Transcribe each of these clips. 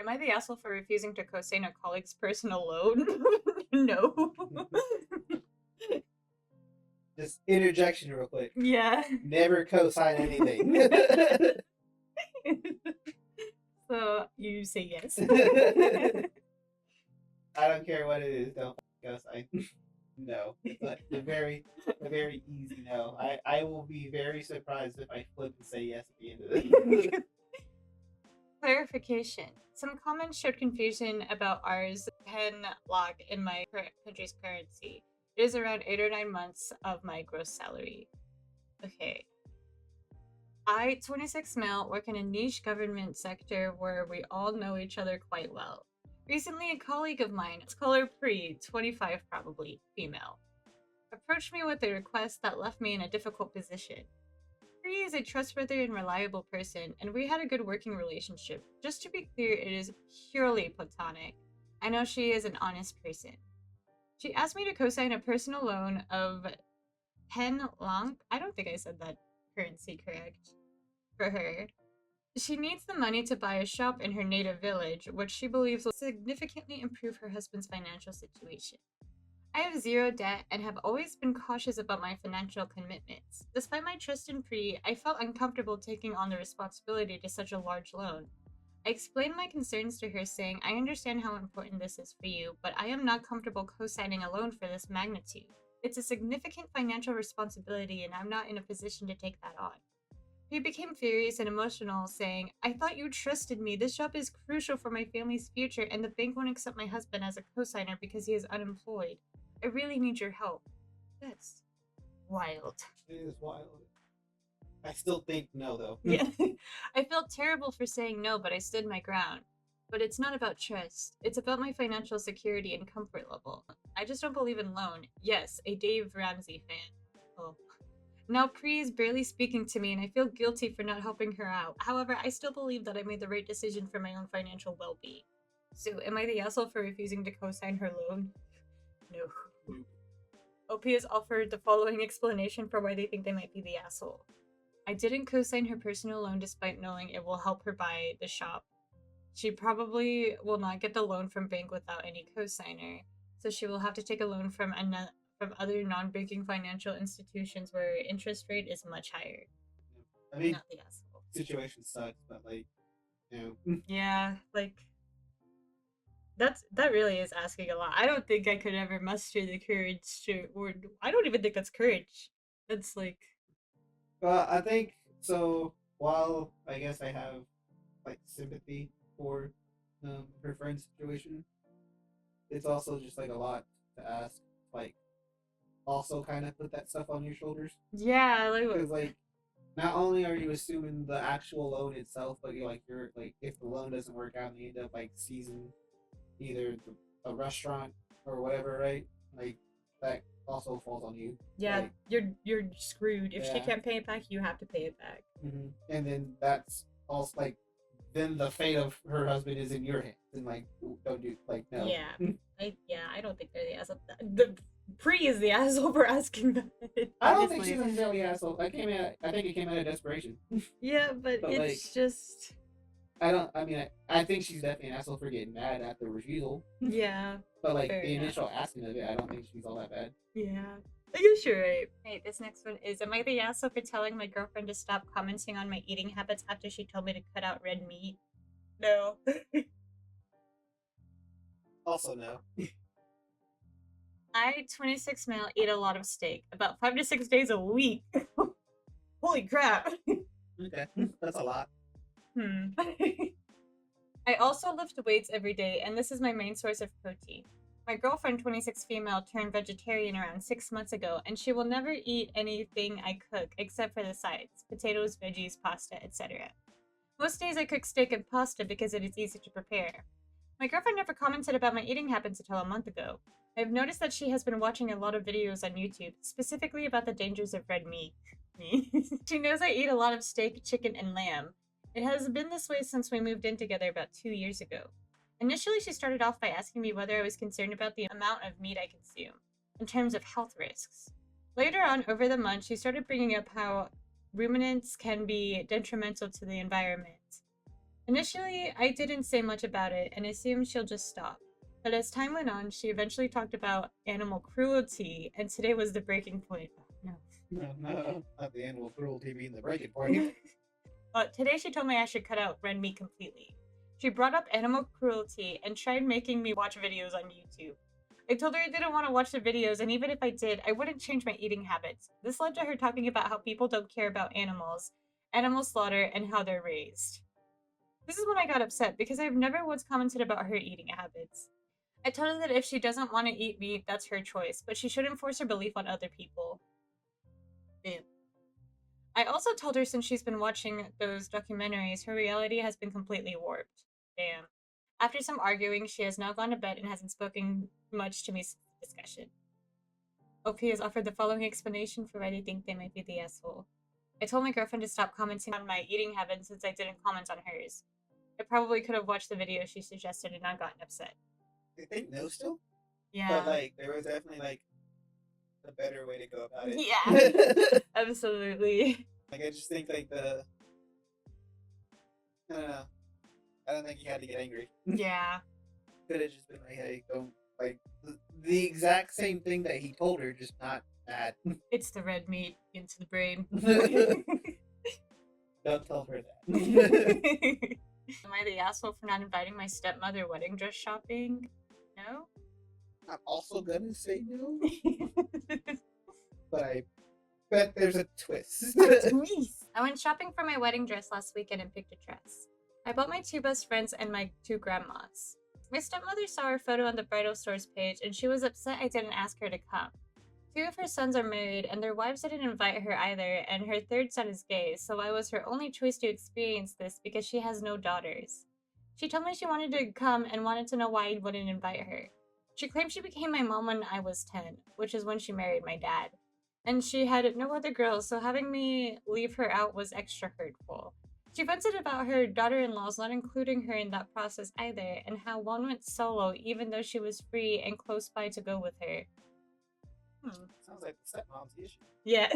am I the asshole for refusing to co-sign a colleague's personal loan? No. Just interjection real quick. Yeah. Never co-sign anything. So you say yes. I don't care what it is. Don't co-sign. No. But a very easy no. I will be very surprised if I flip and say yes at the end of it. Clarification. Some comments showed confusion about ours pen log in my country's currency. It is around 8 or 9 months of my gross salary. Okay. I, 26 male, work in a niche government sector where we all know each other quite well. Recently, a colleague of mine, let's call her Pre, 25 probably, female, approached me with a request that left me in a difficult position. Pre is a trustworthy and reliable person, and we had a good working relationship. Just to be clear, it is purely platonic. I know she is an honest person. She asked me to co-sign a personal loan of 10 long, I don't think I said that currency correct, for her. She needs the money to buy a shop in her native village, which she believes will significantly improve her husband's financial situation. I have zero debt and have always been cautious about my financial commitments. Despite my trust in Pri, I felt uncomfortable taking on the responsibility to such a large loan. I explained my concerns to her, saying, I understand how important this is for you, but I am not comfortable co-signing a loan for this magnitude. It's a significant financial responsibility and I'm not in a position to take that on. He became furious and emotional, saying, I thought you trusted me. This job is crucial for my family's future, and the bank won't accept my husband as a co-signer because he is unemployed. I really need your help. That's wild. It is wild. I still think no, though. Yeah. I felt terrible for saying no, but I stood my ground. But it's not about trust. It's about my financial security and comfort level. I just don't believe in loan. Yes, a Dave Ramsey fan. Oh. Now Pri is barely speaking to me and I feel guilty for not helping her out. However, I still believe that I made the right decision for my own financial well-being. So, am I the asshole for refusing to co-sign her loan? No. OP has offered the following explanation for why they think they might be the asshole. I didn't co-sign her personal loan despite knowing it will help her buy the shop. She probably will not get the loan from bank without any co-signer, so she will have to take a loan from other non-banking financial institutions where interest rate is much higher. I mean, not the asshole. Situation sucks, but like, you know. Yeah, like that really is asking a lot. I don't think I could ever muster the courage to, or I don't even think that's courage. That's like. Well, I think so. While I guess I have like sympathy for her friend's situation, it's also just like a lot to ask. Like, also kind of put that stuff on your shoulders. Yeah, because like, not only are you assuming the actual loan itself, but you're like, if the loan doesn't work out, and you end up like seizing either a restaurant or whatever, right? Like that also falls on you. Yeah, like, you're screwed. If she can't pay it back, you have to pay it back. Mm-hmm. And then that's also like, then the fate of her husband is in your hands, and like, don't do like no. Yeah, I don't think they're the asshole. The Pri is the asshole for asking that. I don't think she's necessarily the asshole. I think it came out of desperation. Yeah, but it's like, just. I think she's definitely an asshole for getting mad at the refusal. Yeah. But like the initial asking of it, I don't think she's all that bad. Yeah. I guess you're right. Hey, this next one is, am I the asshole for telling my girlfriend to stop commenting on my eating habits after she told me to cut out red meat? No. Also no. I, 26 male, eat a lot of steak. About 5 to 6 days a week. Holy crap. Okay. That's a lot. I also lift weights every day, and this is my main source of protein. My girlfriend, 26 female, turned vegetarian around 6 months ago, and she will never eat anything I cook except for the sides: potatoes, veggies, pasta, etc. Most days I cook steak and pasta because it is easy to prepare. My girlfriend never commented about my eating habits until a month ago. I've noticed that she has been watching a lot of videos on YouTube, specifically about the dangers of red meat. She knows I eat a lot of steak, chicken, and lamb. It has been this way since we moved in together about 2 years ago. Initially, she started off by asking me whether I was concerned about the amount of meat I consume, in terms of health risks. Later on, over the month, she started bringing up how ruminants can be detrimental to the environment. Initially, I didn't say much about it and assumed she'll just stop. But as time went on, she eventually talked about animal cruelty, and today was the breaking point. Oh, no. No, no, not the animal cruelty being the breaking point. Today she told me I should cut out red meat completely. She brought up animal cruelty and tried making me watch videos on YouTube. I told her I didn't want to watch the videos, and even if I did, I wouldn't change my eating habits. This led to her talking about how people don't care about animals, animal slaughter, and how they're raised. This is when I got upset because I've never once commented about her eating habits. I told her that if she doesn't want to eat meat, that's her choice, but she shouldn't force her belief on other people. Ew. I also told her since she's been watching those documentaries, her reality has been completely warped. Damn. After some arguing, she has now gone to bed and hasn't spoken much to me since the discussion. OP has offered the following explanation for why they think they might be the asshole. I told my girlfriend to stop commenting on my eating habits since I didn't comment on hers. I probably could have watched the video she suggested and not gotten upset. They think no still? Yeah. But, like, there was definitely, like, a better way to go about it. Yeah. Absolutely. Like, I just think, like, I don't know. I don't think he had to get angry. Yeah. Could have just been like, hey, don't, like, the exact same thing that he told her, just not that. It's the red meat into the brain. Don't tell her that. Am I the asshole for not inviting my stepmother wedding dress shopping? No? I'm also gonna say no, but I bet there's a twist. I went shopping for my wedding dress last weekend and picked a dress. I bought my 2 best friends and my 2 grandmas. My stepmother saw her photo on the bridal store's page and she was upset I didn't ask her to come. 2 of her sons are married and their wives didn't invite her either, and her 3rd son is gay, so I was her only choice to experience this because she has no daughters. She told me she wanted to come and wanted to know why I wouldn't invite her. She claimed she became my mom when I was 10, which is when she married my dad. And she had no other girls, so having me leave her out was extra hurtful. She vented about her daughter-in-laws not including her in that process either, and how one went solo even though she was free and close by to go with her. Sounds like the stepmom's issue. Yeah.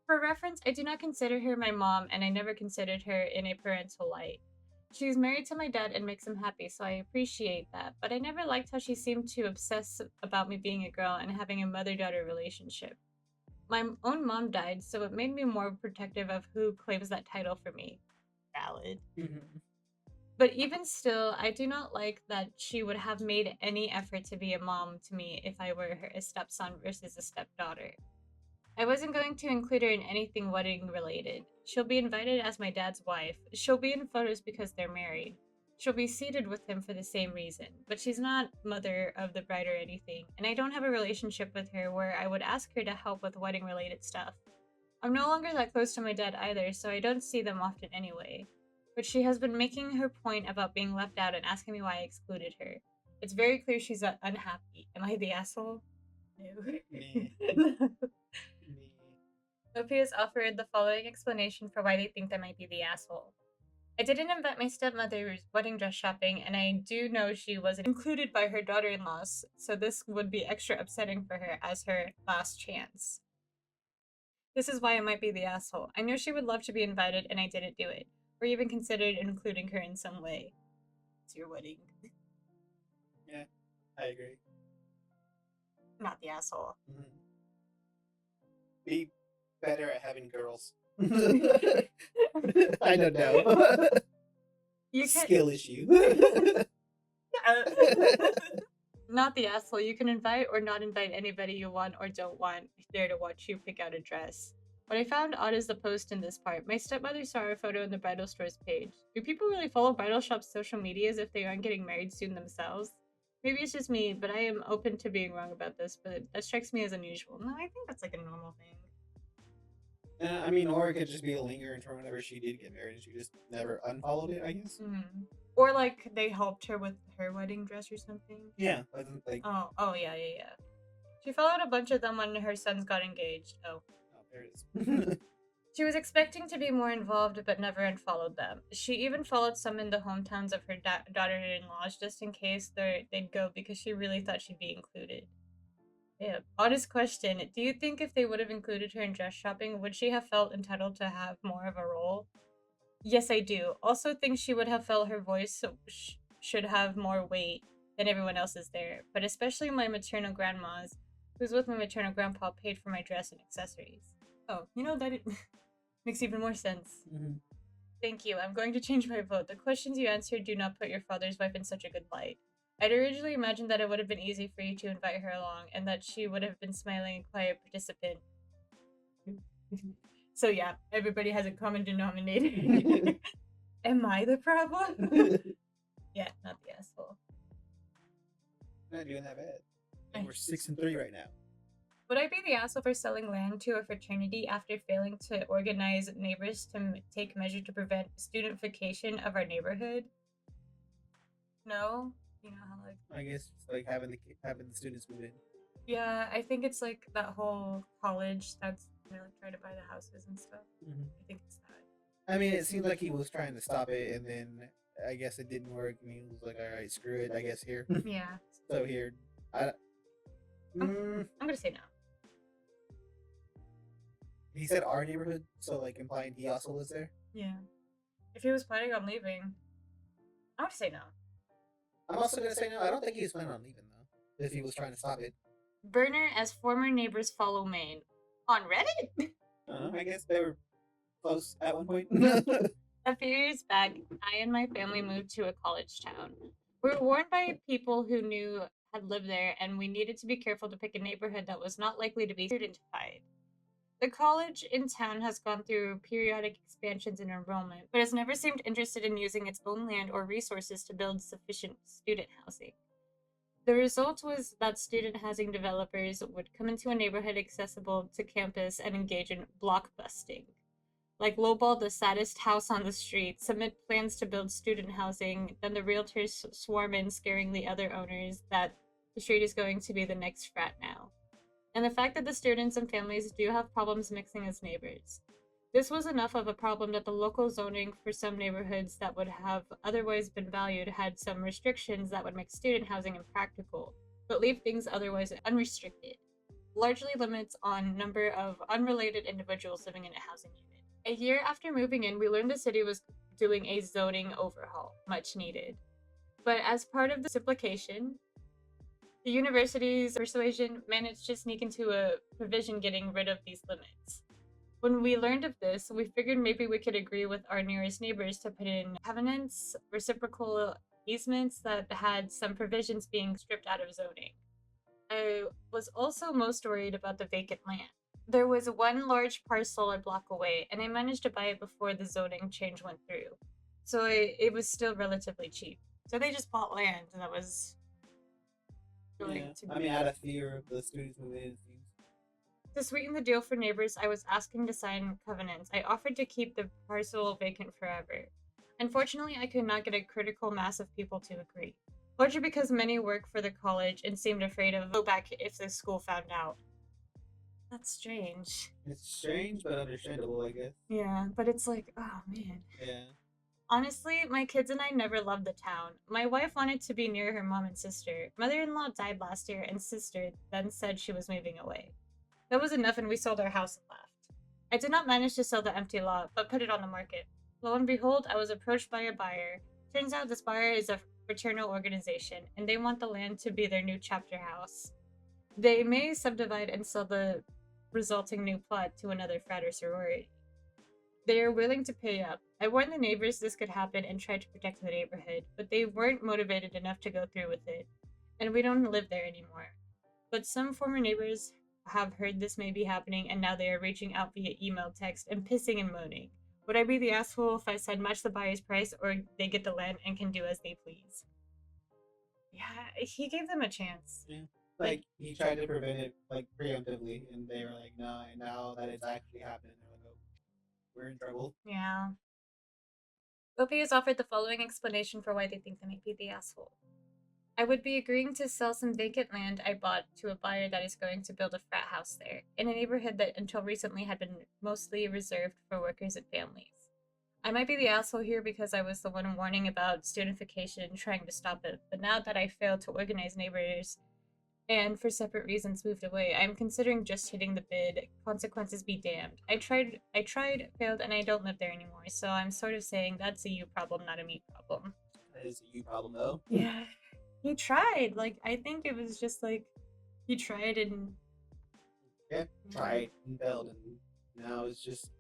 For reference, I do not consider her my mom, and I never considered her in a parental light. She's married to my dad and makes him happy, so I appreciate that, but I never liked how she seemed to obsess about me being a girl and having a mother-daughter relationship. My own mom died, so it made me more protective of who claims that title for me. Valid. But even still, I do not like that she would have made any effort to be a mom to me if I were a stepson versus a stepdaughter. I wasn't going to include her in anything wedding related. She'll be invited as my dad's wife. She'll be in photos because they're married. She'll be seated with him for the same reason. But she's not mother of the bride or anything, and I don't have a relationship with her where I would ask her to help with wedding related stuff. I'm no longer that close to my dad either, so I don't see them often anyway. But she has been making her point about being left out and asking me why I excluded her. It's very clear she's unhappy. Am I the asshole? No. Me. OP has offered the following explanation for why they think I might be the asshole. I didn't invite my stepmother's wedding dress shopping, and I do know she wasn't included by her daughter-in-laws, so this would be extra upsetting for her as her last chance. This is why I might be the asshole. I know she would love to be invited, and I didn't do it, or even considered including her in some way. It's your wedding. Yeah, I agree. Not the asshole. Be better at having girls. I don't know. Skill issue. Not the asshole. You can invite or not invite anybody you want or don't want there to watch you pick out a dress. What I found odd is the post in this part. My stepmother saw a photo on the bridal store's page. Do people really follow bridal shops' social medias if they aren't getting married soon themselves? Maybe it's just me, but I am open to being wrong about this, but that strikes me as unusual. No, I think that's like a normal thing. I mean, or it could just be a lingering from whenever she did get married and she just never unfollowed it, I guess. Or like they helped her with her wedding dress or something. Yeah, wasn't like. Oh yeah. She followed a bunch of them when her sons got engaged. Oh, there it is. She was expecting to be more involved, but never unfollowed them. She even followed some in the hometowns of her daughter-in-laws just in case they'd go because she really thought she'd be included. Yeah. Honest question. Do you think if they would have included her in dress shopping, would she have felt entitled to have more of a role? Yes, I do. Also think she would have felt her voice should have more weight than everyone else's there, but especially my maternal grandma's, who's with my maternal grandpa, paid for my dress and accessories. Oh, that it makes even more sense. Mm-hmm. Thank you. I'm going to change my vote. The questions you answered do not put your father's wife in such a good light. I'd originally imagined that it would have been easy for you to invite her along, and that she would have been smiling and quiet participant. So yeah, everybody has a common denominator. Am I the problem? Yeah, not the asshole. Not doing that bad. And we're 6-3 right now. Would I be the asshole for selling land to a fraternity after failing to organize neighbors to take measure to prevent studentification of our neighborhood? No, how I guess it's like having the students move in. Yeah, I think it's like that whole college that's trying to buy the houses and stuff. Mm-hmm. I think it's that. I mean, it seemed like he was trying to stop it, and then I guess it didn't work, and he was like, "All right, screw it. I guess here." Yeah. So here, I'm gonna say no. He said our neighborhood, so like implying he also lives there. Yeah. If he was planning on leaving, I would say no. I'm also gonna say no. I don't think he was planning on leaving though. If he was trying to stop it. Burner as former neighbors follow Maine on Reddit. I guess they were close at one point. A few years back, I and my family moved to a college town. We were warned by people who knew had lived there, and we needed to be careful to pick a neighborhood that was not likely to be studentified. The college in town has gone through periodic expansions in enrollment, but has never seemed interested in using its own land or resources to build sufficient student housing. The result was that student housing developers would come into a neighborhood accessible to campus and engage in blockbusting. Like lowball the saddest house on the street, submit plans to build student housing, then the realtors swarm in, scaring the other owners that the street is going to be the next frat now. And the fact that the students and families do have problems mixing as neighbors. This was enough of a problem that the local zoning for some neighborhoods that would have otherwise been valued had some restrictions that would make student housing impractical, but leave things otherwise unrestricted. Largely limits on number of unrelated individuals living in a housing unit. A year after moving in, we learned the city was doing a zoning overhaul, much needed. But as part of the simplification, the university's persuasion managed to sneak into a provision getting rid of these limits. When we learned of this, we figured maybe we could agree with our nearest neighbors to put in covenants, reciprocal easements that had some provisions being stripped out of zoning. I was also most worried about the vacant land. There was one large parcel a block away, and I managed to buy it before the zoning change went through. So it was still relatively cheap. So they just bought land, and that was yeah. I mean, out of fear of the students moving in. To sweeten the deal for neighbors I was asking to sign covenants, I offered to keep the parcel vacant forever. Unfortunately, I could not get a critical mass of people to agree, largely because many work for the college and seemed afraid of go back if the school found out. That's strange. It's strange, but understandable, I guess. Yeah, but it's like, oh man. Yeah. Honestly, my kids and I never loved the town. My wife wanted to be near her mom and sister. Mother-in-law died last year, and sister then said she was moving away. That was enough, and we sold our house and left. I did not manage to sell the empty lot, but put it on the market. Lo and behold, I was approached by a buyer. Turns out this buyer is a fraternal organization, and they want the land to be their new chapter house. They may subdivide and sell the resulting new plot to another frat or sorority. They are willing to pay up. I warned the neighbors this could happen and tried to protect the neighborhood, but they weren't motivated enough to go through with it, and we don't live there anymore. But some former neighbors have heard this may be happening, and now they are reaching out via email, text, and pissing and moaning. Would I be the asshole if I said match the buyer's price, or they get the land and can do as they please? Yeah, he gave them a chance. Yeah. Like, he tried to prevent it, like, preemptively, and they were like, no, and now that it's actually happening, they're like, oh, we're in trouble. Yeah. Opie has offered the following explanation for why they think they might be the asshole. I would be agreeing to sell some vacant land I bought to a buyer that is going to build a frat house there, in a neighborhood that until recently had been mostly reserved for workers and families. I might be the asshole here because I was the one warning about studentification and trying to stop it, but now that I failed to organize neighbors and for separate reasons moved away. I'm considering just hitting the bid. Consequences be damned. I tried, failed, and I don't live there anymore. So I'm sort of saying that's a you problem, not a me problem. That is a you problem, though. Yeah. He tried. Like, I think it was just like he tried and Yeah, tried and failed, and now it's just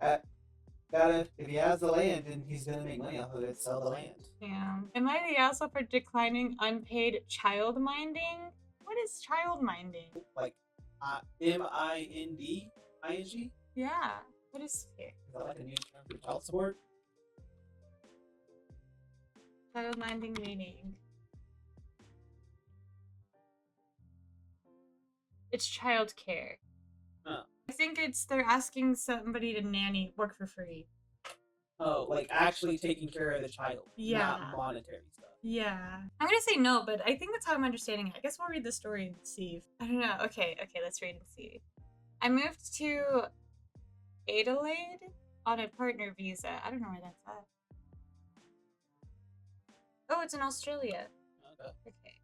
gotta. If he has the land and he's gonna make money off of it, sell the land. yeah. Am I the asshole for declining unpaid childminding? What is childminding? Like, MINDING. Yeah. What is here? Is that like a new term for child support? Childminding meaning. It's childcare. Huh. I think they're asking somebody to nanny work for free. Oh, like actually taking care of the child, Yeah. not monetary stuff. Yeah. I'm gonna say no, but I think that's how I'm understanding it. I guess we'll read the story and see. I don't know. Okay, let's read and see. I moved to Adelaide on a partner visa. I don't know where that's at. Oh, it's in Australia. Okay.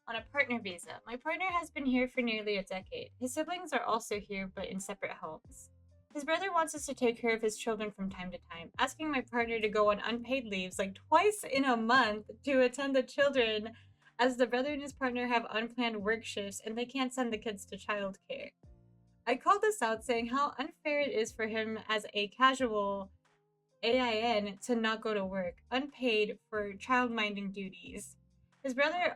On a partner visa. My partner has been here for nearly a decade. His siblings are also here, but in separate homes. His brother wants us to take care of his children from time to time, asking my partner to go on unpaid leaves like twice in a month to attend the children, as the brother and his partner have unplanned work shifts and they can't send the kids to childcare. I called this out, saying how unfair it is for him as a casual AIN to not go to work, unpaid for childminding duties. His brother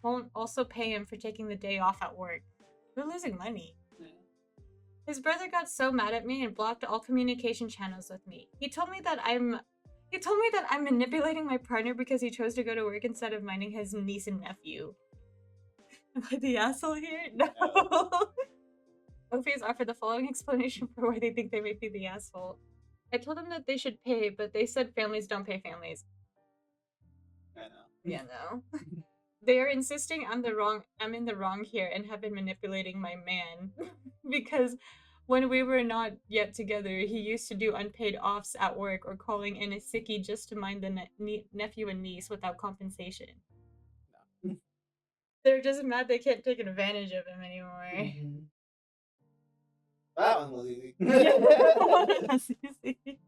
won't also pay him for taking the day off at work. We're losing money. His brother got so mad at me and blocked all communication channels with me. He told me that I'm manipulating my partner because he chose to go to work instead of minding his niece and nephew. Am I the asshole here? No. OPs offered the following explanation for why they think they may be the asshole. I told them that they should pay, but they said families don't pay families. I know. Yeah, no. They are insisting I'm in the wrong here and have been manipulating my man because when we were not yet together, he used to do unpaid offs at work or calling in a sickie just to mind the nephew and niece without compensation. No. They're just mad they can't take advantage of him anymore. Mm-hmm. That one was easy. Yeah, that one was easy.